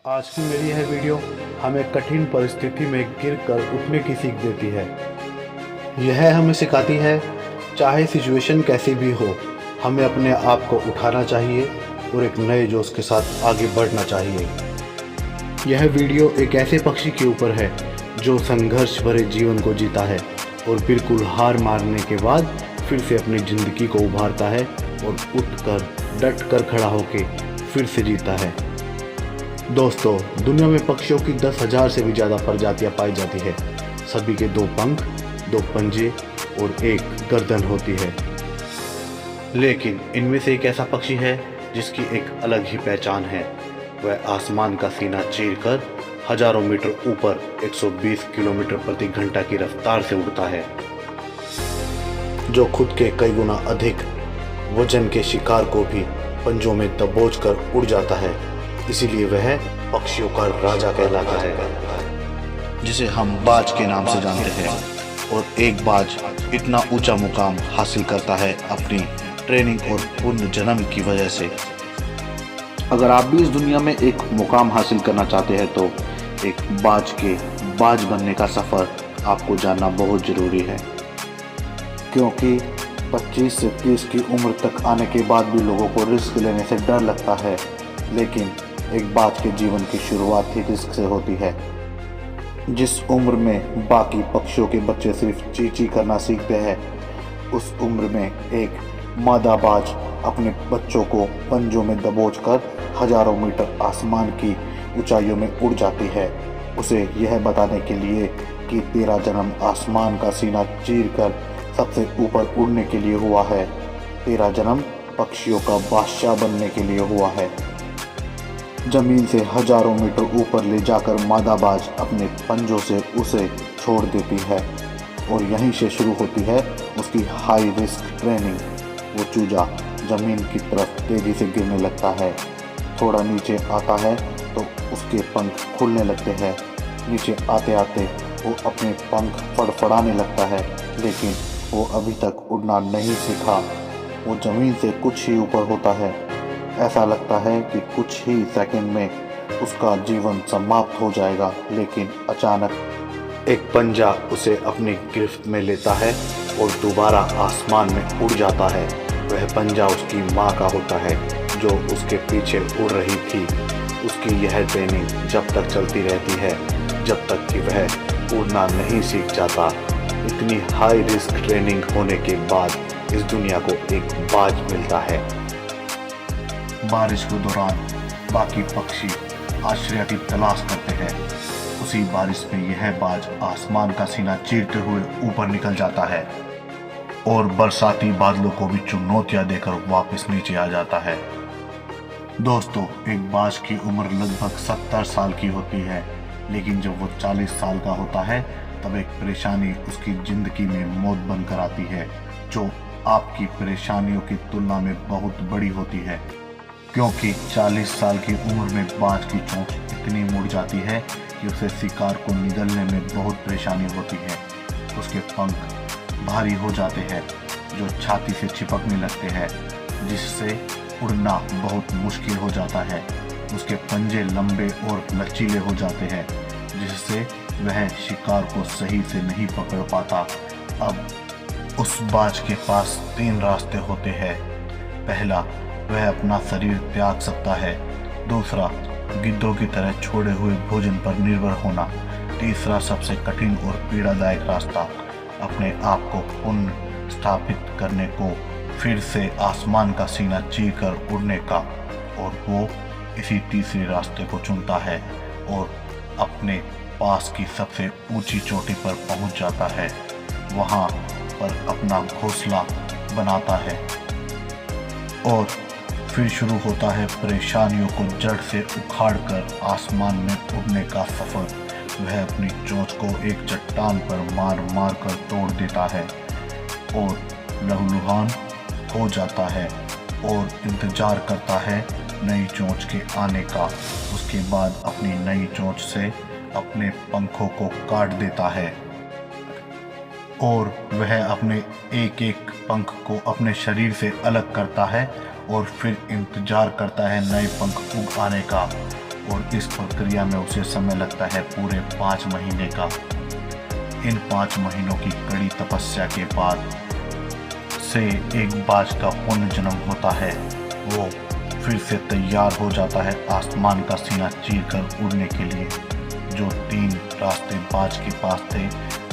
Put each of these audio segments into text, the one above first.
आज की मेरी यह वीडियो हमें कठिन परिस्थिति में गिरकर उठने की सीख देती है। यह हमें सिखाती है, चाहे सिचुएशन कैसी भी हो, हमें अपने आप को उठाना चाहिए और एक नए जोश के साथ आगे बढ़ना चाहिए। यह वीडियो एक ऐसे पक्षी के ऊपर है जो संघर्ष भरे जीवन को जीता है और बिल्कुल हार मारने के बाद फिर से अपनी ज़िंदगी को उभारता है और उठकर डट कर खड़ा होकर फिर से जीता है। दोस्तों, दुनिया में पक्षियों की 10,000 से भी ज़्यादा प्रजातियां पाई जाती है। सभी के 2 पंख, 2 पंजे और 1 गर्दन होती है। लेकिन इनमें से एक ऐसा पक्षी है जिसकी एक अलग ही पहचान है। वह आसमान का सीना चीरकर हजारों मीटर ऊपर 120 किलोमीटर प्रति घंटा की रफ्तार से उड़ता है, जो खुद के कई गुना अधिक वजन के शिकार को भी पंजों में दबोच कर उड़ जाता है। इसीलिए वह पक्षियों का राजा कहलाता है, जिसे हम बाज के नाम से जानते हैं। और एक बाज इतना ऊंचा मुकाम हासिल करता है अपनी ट्रेनिंग और पुनर्जन्म की वजह से। अगर आप भी इस दुनिया में एक मुकाम हासिल करना चाहते हैं तो एक बाज के बाज बनने का सफ़र आपको जानना बहुत ज़रूरी है, क्योंकि 25 से 30 की उम्र तक आने के बाद भी लोगों को रिस्क लेने से डर लगता है। लेकिन एक बाज के जीवन की शुरुआत ही रिस्क से होती है। जिस उम्र में बाकी पक्षियों के बच्चे सिर्फ चींची करना सीखते हैं, उस उम्र में एक मादा बाज अपने बच्चों को पंजों में दबोचकर हजारों मीटर आसमान की ऊंचाइयों में उड़ जाती है, उसे यह बताने के लिए कि तेरा जन्म आसमान का सीना चीरकर सबसे ऊपर उड़ने के लिए हुआ है। तेरा जन्म पक्षियों का बादशाह बनने के लिए हुआ है। जमीन से हजारों मीटर ऊपर ले जाकर मादा बाज अपने पंजों से उसे छोड़ देती है और यहीं से शुरू होती है उसकी हाई रिस्क ट्रेनिंग। वो चूजा जमीन की तरफ तेजी से गिरने लगता है। थोड़ा नीचे आता है तो उसके पंख खुलने लगते हैं। नीचे आते आते वो अपने पंख फड़फड़ाने लगता है, लेकिन वो अभी तक उड़ना नहीं सीखा। वो ज़मीन से कुछ ही ऊपर होता है। ऐसा लगता है कि कुछ ही सेकंड में उसका जीवन समाप्त हो जाएगा, लेकिन अचानक एक पंजा उसे अपनी गिरफ्त में लेता है और दोबारा आसमान में उड़ जाता है। वह पंजा उसकी माँ का होता है, जो उसके पीछे उड़ रही थी। उसकी यह ट्रेनिंग जब तक चलती रहती है, जब तक कि वह उड़ना नहीं सीख जाता। इतनी हाई रिस्क ट्रेनिंग होने के बाद इस दुनिया को एक बाज मिलता है। बारिश के दौरान बाकी पक्षी आश्रय की तलाश करते हैं। उसी बारिश में यह बाज आसमान का सीना चीरते हुए ऊपर निकल जाता है और बरसाती बादलों को भी चुनौतियां देकर वापस नीचे आ जाता है। दोस्तों, एक बाज की उम्र लगभग 70 साल की होती है, लेकिन जब वो 40 साल का होता है तब एक परेशानी उसकी जिंदगी में मौत बनकर आती है, जो आपकी परेशानियों की तुलना में बहुत बड़ी होती है। क्योंकि 40 साल की उम्र में बाज की चोंच इतनी मुड़ जाती है कि उसे शिकार को निगलने में बहुत परेशानी होती है। उसके पंख भारी हो जाते हैं, जो छाती से चिपकने लगते हैं, जिससे उड़ना बहुत मुश्किल हो जाता है। उसके पंजे लंबे और लचीले हो जाते हैं, जिससे वह शिकार को सही से नहीं पकड़ पाता। अब उस बाज के पास 3 रास्ते होते हैं। पहला, वह अपना शरीर त्याग सकता है। दूसरा, गिद्धों की तरह छोड़े हुए भोजन पर निर्भर होना। तीसरा, सबसे कठिन और पीड़ादायक रास्ता, अपने आप को पुनः स्थापित करने को, फिर से आसमान का सीना चीरकर उड़ने का। और वो इसी तीसरे रास्ते को चुनता है और अपने पास की सबसे ऊंची चोटी पर पहुंच जाता है। वहां पर अपना घोंसला बनाता है और फिर शुरू होता है परेशानियों को जड़ से उखाड़कर आसमान में उड़ने का सफर। वह अपनी चोंच को एक चट्टान पर मार मार कर तोड़ देता है और लहूलुहान हो जाता है और इंतजार करता है नई चोंच के आने का। उसके बाद अपनी नई चोंच से अपने पंखों को काट देता है और वह अपने एक एक पंख को अपने शरीर से अलग करता है और फिर इंतजार करता है नए पंख उग आने का। और इस प्रक्रिया में उसे समय लगता है पूरे 5 महीने का। इन 5 महीनों की कड़ी तपस्या के बाद से एक बाज का पुनर्जन्म होता है। वो फिर से तैयार हो जाता है आसमान का सीना चीरकर उड़ने के लिए। जो 3 रास्ते बाज के पास थे,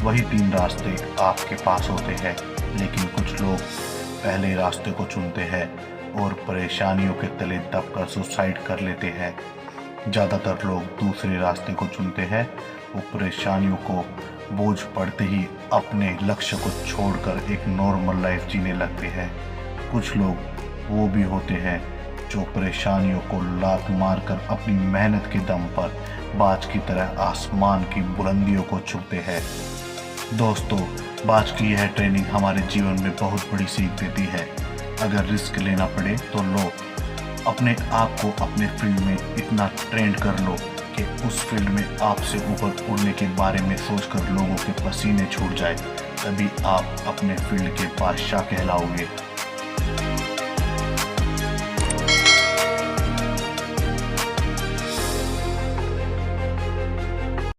वही 3 रास्ते आपके पास होते हैं। लेकिन कुछ लोग पहले रास्ते को चुनते हैं और परेशानियों के तले दबकर सुसाइड कर लेते हैं। ज़्यादातर लोग दूसरे रास्ते को चुनते हैं। वो परेशानियों को बोझ पड़ते ही अपने लक्ष्य को छोड़कर एक नॉर्मल लाइफ जीने लगते हैं। कुछ लोग वो भी होते हैं जो परेशानियों को लात मारकर अपनी मेहनत के दम पर बाज की तरह आसमान की बुलंदियों को छूते हैं। दोस्तों, बाज की यह ट्रेनिंग हमारे जीवन में बहुत बड़ी सीख देती है। अगर रिस्क लेना पड़े तो लो। अपने आप को अपने फील्ड में इतना ट्रेंड कर लो कि उस फील्ड में आपसे ऊपर उड़ने के बारे में सोचकर लोगों के पसीने छूट जाए। तभी आप अपने फील्ड के बादशाह कहलाओगे।